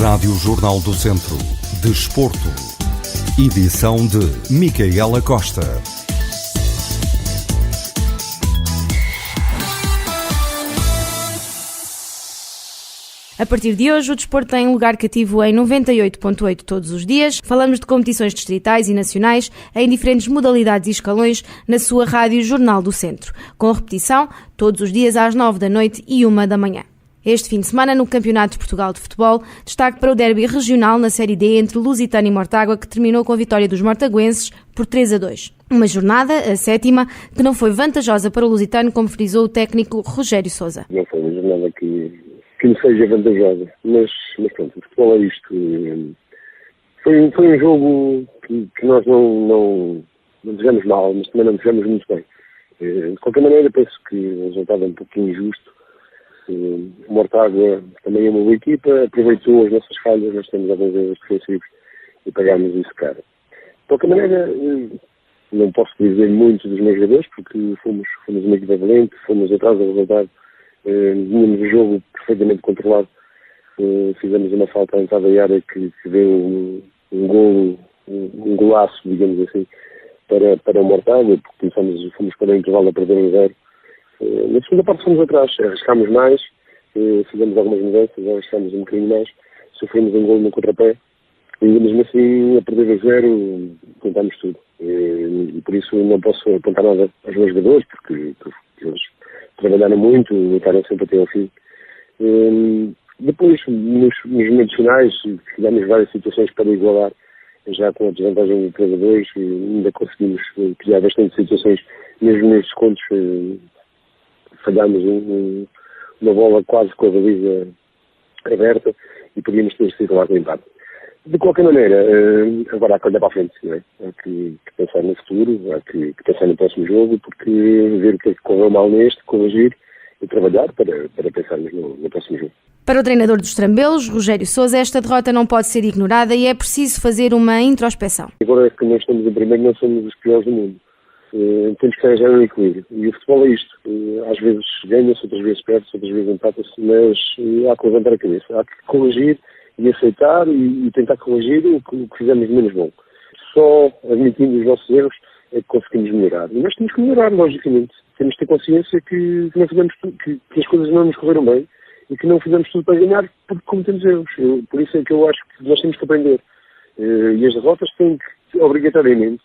Rádio Jornal do Centro. Desporto. Edição de Micaela Costa. A partir de hoje, o desporto tem lugar cativo em 98.8 todos os dias. Falamos de competições distritais e nacionais em diferentes modalidades e escalões na sua Rádio Jornal do Centro, com repetição todos os dias às 9 da noite e 1 da manhã. Este fim de semana, no Campeonato de Portugal de Futebol, destaque para o derby regional na Série D entre Lusitano e Mortágua, que terminou com a vitória dos mortaguenses por 3-2. Uma jornada, a sétima, que não foi vantajosa para o Lusitano, como frisou o técnico Rogério Sousa. Não foi uma jornada que não seja vantajosa, mas pronto, o futebol é isto. Foi um jogo que nós não desejamos mal, mas também não desejamos muito bem. De qualquer maneira, penso que o resultado é um pouquinho injusto. O Mortágua também é uma boa equipa, aproveitou as nossas falhas, nós temos alguns erros defensivos e pagámos isso caro. De qualquer maneira, não posso dizer muito dos meus jogadores, porque fomos uma equipa valente, fomos atrás do resultado. Tínhamos o jogo perfeitamente controlado, fizemos uma falta à entrada da área que deu um golaço, digamos assim, para o Mortágua, porque fomos para o intervalo a perder 1-0. Na segunda parte fomos atrás, arriscámos mais, fizemos algumas mudanças, arriscámos um bocadinho mais, sofremos um golo no contrapé, e mesmo assim, a perder 1-0, tentámos tudo. E por isso não posso apontar nada aos meus jogadores, porque eles trabalharam muito, lutaram sempre até ao fim. Depois, nos momentos finais, fizemos várias situações para igualar, já com a desvantagem de 3-2, ainda conseguimos criar bastante situações, mesmo nos descontos, falhámos uma bola quase com a baliza aberta e podíamos ter sido lá com o empate. De qualquer maneira, agora há que olhar para a frente, não é? Há que pensar no futuro, há que pensar no próximo jogo, porque ver o que é que correu mal neste, corrigir e trabalhar para pensarmos no próximo jogo. Para o treinador dos Trambelos, Rogério Sousa, esta derrota não pode ser ignorada e é preciso fazer uma introspeção. Agora é que nós estamos em primeiro, não somos os piores do mundo. Temos que arranjar um equilíbrio. E o futebol é isto. Às vezes ganha-se, outras vezes perde-se, outras vezes empata-se, mas há que levantar a cabeça. Há que corrigir e aceitar e tentar corrigir o que fizemos de menos bom. Só admitindo os nossos erros é que conseguimos melhorar. E nós temos que melhorar, logicamente. Temos que ter consciência que não fizemos tudo, que as coisas não nos correram bem e que não fizemos tudo para ganhar porque cometemos erros. Por isso é que eu acho que nós temos que aprender. E as derrotas têm que, obrigatoriamente,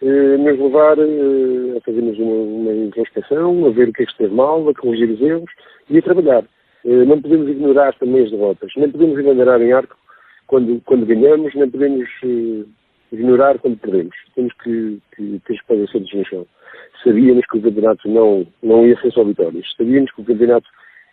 nos levar a fazermos uma introspeção, a ver o que é que esteve mal, a corrigir os erros e a trabalhar. Não podemos ignorar também as derrotas, nem podemos ignorar em arco quando ganhamos, nem podemos ignorar quando perdemos. Temos que ter os pés assentos no chão. Sabíamos que o campeonato não ia ser só vitórias, sabíamos que o campeonato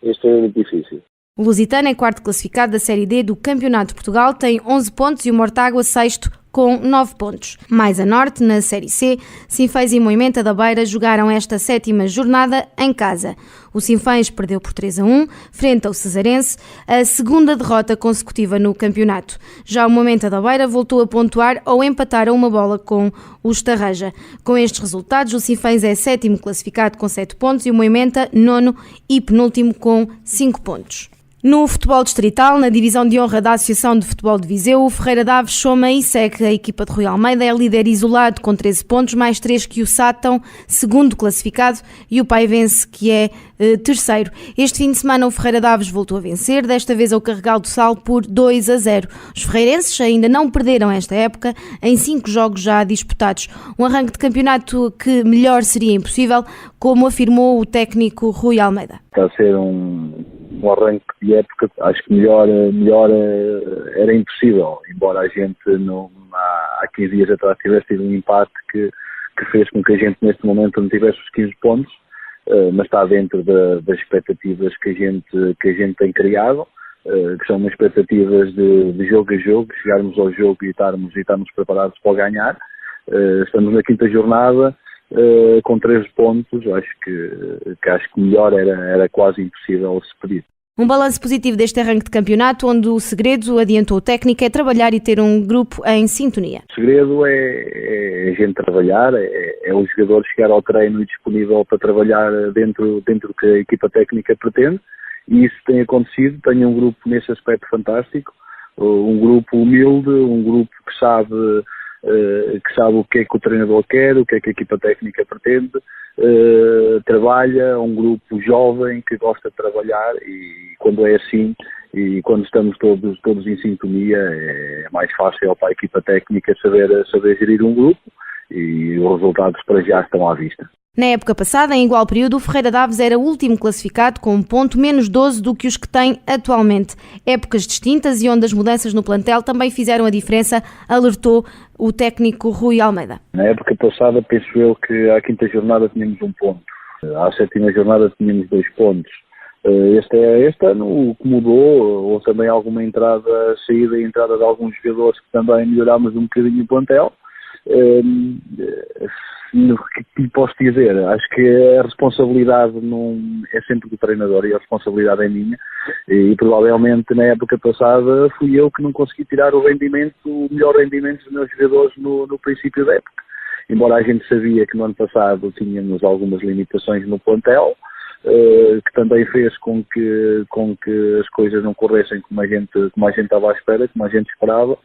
é extremamente difícil. O Lusitano é quarto classificado da Série D do Campeonato de Portugal, tem 11 pontos e o Mortágua sexto com 9 pontos. Mais a norte, na Série C, Sinfãs e Moimenta da Beira jogaram esta sétima jornada em casa. O Sinfãs perdeu por 3-1, frente ao Cesarense, a segunda derrota consecutiva no campeonato. Já o Moimenta da Beira voltou a pontuar ou empatar a uma bola com o Estarreja. Com estes resultados, o Sinfãs é sétimo classificado com 7 pontos e o Moimenta nono e penúltimo com 5 pontos. No futebol distrital, na divisão de honra da Associação de Futebol de Viseu, o Ferreira Daves soma e segue. A equipa de Rui Almeida é líder isolado com 13 pontos, mais 3 que o Sátão, segundo classificado, e o Paivense, que é terceiro. Este fim de semana o Ferreira Daves voltou a vencer, desta vez ao Carregal do Sal por 2-0. Os ferreirenses ainda não perderam esta época em 5 jogos já disputados. Um arranque de campeonato que melhor seria impossível, como afirmou o técnico Rui Almeida. Está a ser um arranque de época, acho que melhor era impossível, embora a gente há 15 dias atrás tivesse tido um empate que fez com que a gente neste momento não tivesse os 15 pontos, mas está dentro das expectativas que a gente tem criado, que são umas expectativas de jogo a jogo, chegarmos ao jogo e estarmos preparados para ganhar. Estamos na quinta jornada, com 13 pontos, acho que melhor era quase impossível se pedir. Um balanço positivo deste arranque de campeonato, onde o segredo, adiantou o técnico, é trabalhar e ter um grupo em sintonia. O segredo é a gente trabalhar, é o jogador chegar ao treino disponível para trabalhar dentro que a equipa técnica pretende, e isso tem acontecido. Tenho um grupo nesse aspecto fantástico, um grupo humilde, um grupo que sabe o que é que o treinador quer, o que é que a equipa técnica pretende, trabalha, um grupo jovem que gosta de trabalhar, e quando é assim e quando estamos todos em sintonia, é mais fácil para a equipa técnica saber gerir um grupo, e os resultados para já estão à vista. Na época passada, em igual período, o Ferreira Daves era o último classificado com um ponto menos 12 do que os que tem atualmente. Épocas distintas e onde as mudanças no plantel também fizeram a diferença, alertou o técnico Rui Almeida. Na época passada, penso eu que à quinta jornada tínhamos 1 ponto. À sétima jornada tínhamos 2 pontos. Este ano o que mudou, ou também alguma saída e entrada de alguns jogadores que também melhorámos um bocadinho o plantel. O que lhe posso dizer? Acho que a responsabilidade é sempre do treinador, e a responsabilidade é minha, e provavelmente na época passada fui eu que não consegui tirar o melhor rendimento dos meus jogadores no princípio da época. Embora a gente sabia que no ano passado tínhamos algumas limitações no plantel, que também fez com que as coisas não corressem como a gente estava à espera, como a gente esperava,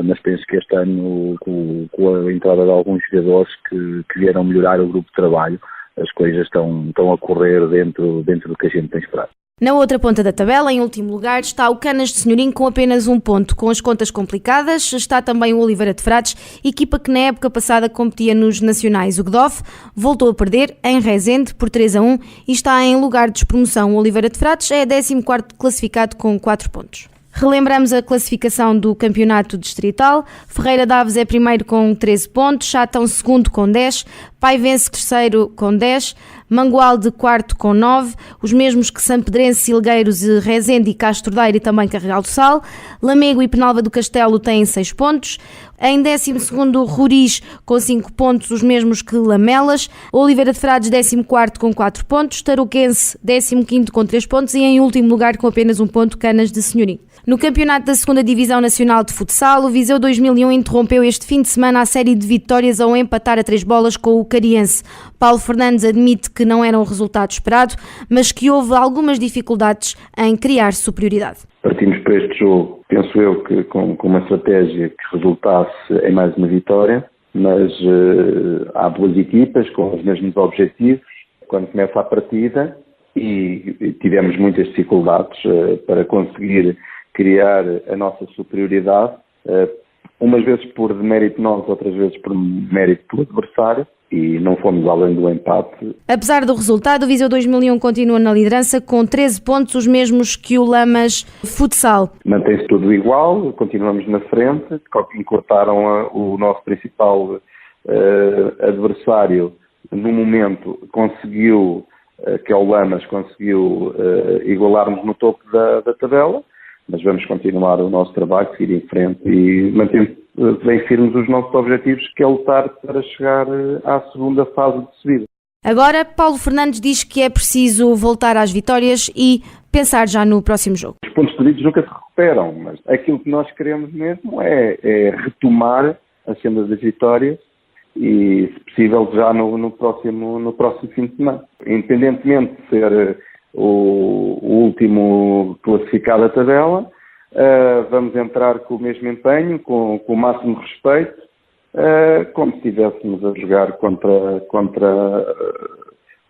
mas penso que este ano, com a entrada de alguns jogadores que vieram melhorar o grupo de trabalho, as coisas estão a correr dentro do que a gente tem esperado. Na outra ponta da tabela, em último lugar, está o Canas de Senhorim com apenas 1 ponto. Com as contas complicadas, está também o Oliveira de Frades, equipa que na época passada competia nos nacionais. O Gdof voltou a perder em Rezende por 3-1 e está em lugar de despromoção. O Oliveira de Frades é 14º classificado com 4 pontos. Relembramos a classificação do campeonato distrital. Ferreira Daves é primeiro com 13 pontos, Chatão segundo com 10, Paivense terceiro com 10, Mangualde quarto com 9, os mesmos que Sampedrense, Silgueiros, Rezende e Castro Daire e também Carregal do Sal. Lamego e Penalva do Castelo têm 6 pontos. Em 12º, Roriz com 5 pontos, os mesmos que Lamelas. Oliveira de Frades 14º com 4 pontos, Tarouquense 15º com 3 pontos e em último lugar com apenas 1 ponto, Canas de Senhorim. No campeonato da 2ª Divisão Nacional de Futsal, o Viseu 2001 interrompeu este fim de semana a série de vitórias ao empatar a 3 bolas com o Cariense. Paulo Fernandes admite que não era um resultado esperado, mas que houve algumas dificuldades em criar superioridade. Partimos para este jogo, penso eu, que com uma estratégia que resultasse em mais uma vitória, mas há 2 equipas com os mesmos objetivos. Quando começa a partida, e tivemos muitas dificuldades para conseguir criar a nossa superioridade, umas vezes por demérito nosso, outras vezes por mérito do adversário, e não fomos além do empate. Apesar do resultado, o Viseu 2001 continua na liderança com 13 pontos, os mesmos que o Lamas Futsal. Mantém-se tudo igual, continuamos na frente, encurtaram o nosso principal adversário, no momento conseguiu, que é o Lamas, conseguiu igualar-nos no topo da tabela, mas vamos continuar o nosso trabalho, seguir em frente e manter bem firmes os nossos objetivos, que é lutar para chegar à segunda fase de subida. Agora, Paulo Fernandes diz que é preciso voltar às vitórias e pensar já no próximo jogo. Os pontos perdidos nunca se recuperam, mas aquilo que nós queremos mesmo é retomar a senda das vitórias e, se possível, já no próximo fim de semana. Independentemente de ser o último classificado da tabela, vamos entrar com o mesmo empenho, com o máximo respeito, como se estivéssemos a jogar contra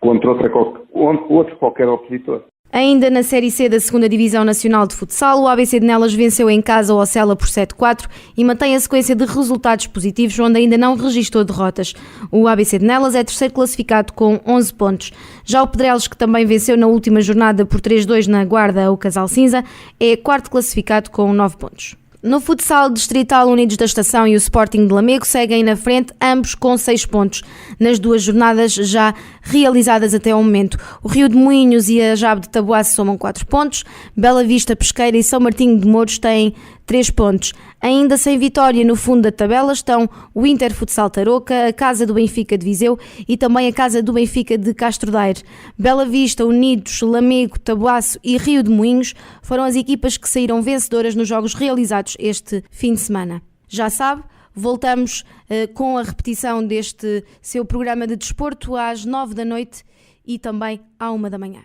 outro qualquer opositor. Ainda na Série C da 2ª Divisão Nacional de Futsal, o ABC de Nelas venceu em casa o Ocela por 7-4 e mantém a sequência de resultados positivos, onde ainda não registou derrotas. O ABC de Nelas é terceiro classificado com 11 pontos. Já o Pedrelos, que também venceu na última jornada por 3-2 na Guarda o Casal Cinza, é quarto classificado com 9 pontos. No futsal distrital, Unidos da Estação e o Sporting de Lamego seguem na frente, ambos com 6 pontos, nas 2 jornadas já realizadas até ao momento. O Rio de Moinhos e a Jabe de Taboaço somam 4 pontos, Bela Vista, Pesqueira e São Martinho de Mouros têm 3 pontos. Ainda sem vitória no fundo da tabela estão o Inter Futsal Tarouca, a Casa do Benfica de Viseu e também a Casa do Benfica de Castro Daire. Bela Vista, Unidos, Lamego, Taboaço e Rio de Moinhos foram as equipas que saíram vencedoras nos jogos realizados este fim de semana. Já sabe, voltamos com a repetição deste seu programa de desporto às 9 da noite e também à 1 da manhã.